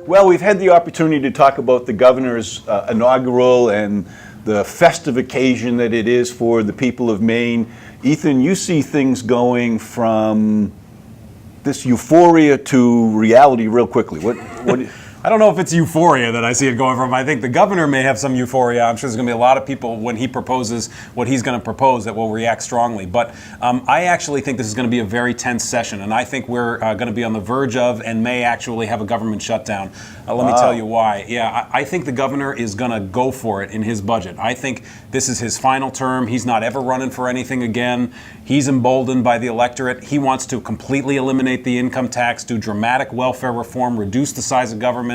Well, we've had the opportunity to talk about the governor's inaugural and the festive occasion that it is for the people of Maine. Ethan, you see things going from this euphoria to reality real quickly. What I don't know if it's euphoria that I see it going from. I think the governor may have some euphoria. I'm sure there's going to be a lot of people when he proposes what he's going to propose that will react strongly. But I actually think this is going to be a very tense session, and I think we're going to be on the verge of and may actually have a government shutdown. Let me tell you why. Yeah, I think the governor is going to go for it in his budget. I think this is his final term. He's not ever running for anything again. He's emboldened by the electorate. He wants to completely eliminate the income tax, do dramatic welfare reform, reduce the size of government.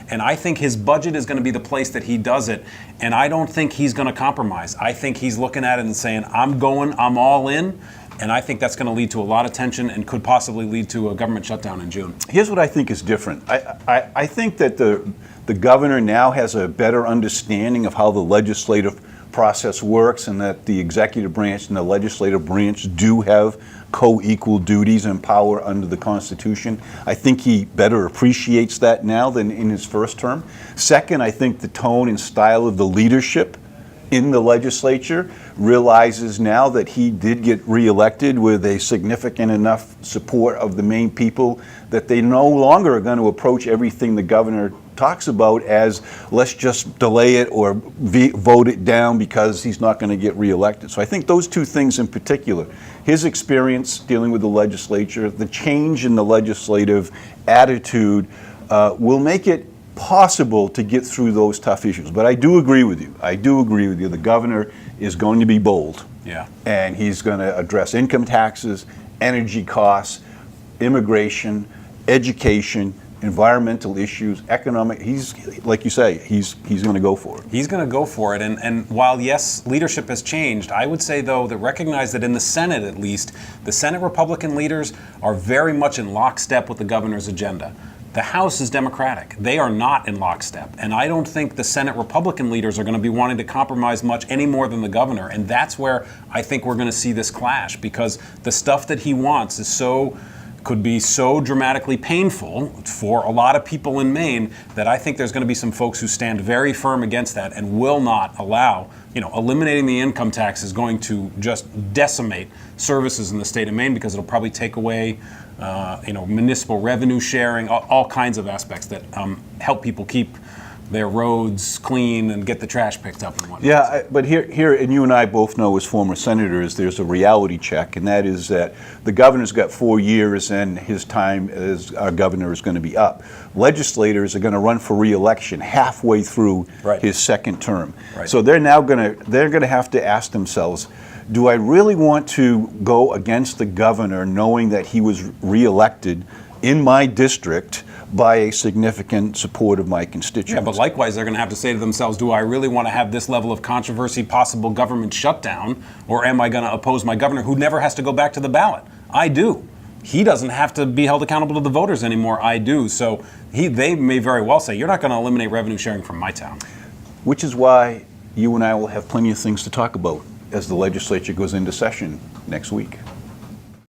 And I think his budget is going to be the place that he does it. And I don't think he's going to compromise. I think he's looking at it and saying, I'm all in. And I think that's going to lead to a lot of tension and could possibly lead to a government shutdown in June. Here's what I think is different. I think that the governor now has a better understanding of how the legislative process works, and that the executive branch and the legislative branch do have co-equal duties and power under the Constitution. I think he better appreciates that now than in his first term. Second, I think the tone and style of the leadership in the legislature realizes now that he did get reelected with a significant enough support of the Maine people that they no longer are going to approach everything the governor talks about as let's just delay it or vote it down because he's not going to get reelected. So I think those two things in particular, his experience dealing with the legislature, the change in the legislative attitude will make it possible to get through those tough issues. But I do agree with you. The governor is going to be bold. Yeah. And he's going to address income taxes, energy costs, immigration, education, environmental issues, economic. He's, like you say, he's going to go for it. He's going to go for it. And while, yes, leadership has changed, I would say, though, that recognize that in the Senate, at least, the Senate Republican leaders are very much in lockstep with the governor's agenda. The House is Democratic. They are not in lockstep. And I don't think the Senate Republican leaders are going to be wanting to compromise much any more than the governor. And that's where I think we're going to see this clash, because the stuff that he wants could be so dramatically painful for a lot of people in Maine that I think there's going to be some folks who stand very firm against that and will not allow, eliminating the income tax is going to just decimate services in the state of Maine, because it'll probably take away municipal revenue sharing, all kinds of aspects that help people keep their roads clean and get the trash picked up and whatnot. Yeah, but here, and you and I both know as former senators, there's a reality check, and that is that the governor's got 4 years and his time as our governor is going to be up. Legislators are going to run for re-election halfway through his second term. Right. So they're going to have to ask themselves, do I really want to go against the governor knowing that he was re-elected in my district by a significant support of my constituents? Yeah, but likewise, they're going to have to say to themselves, do I really want to have this level of controversy, possible government shutdown, or am I going to oppose my governor who never has to go back to the ballot? I do. He doesn't have to be held accountable to the voters anymore. I do. So they may very well say, you're not going to eliminate revenue sharing from my town. Which is why you and I will have plenty of things to talk about as the legislature goes into session next week.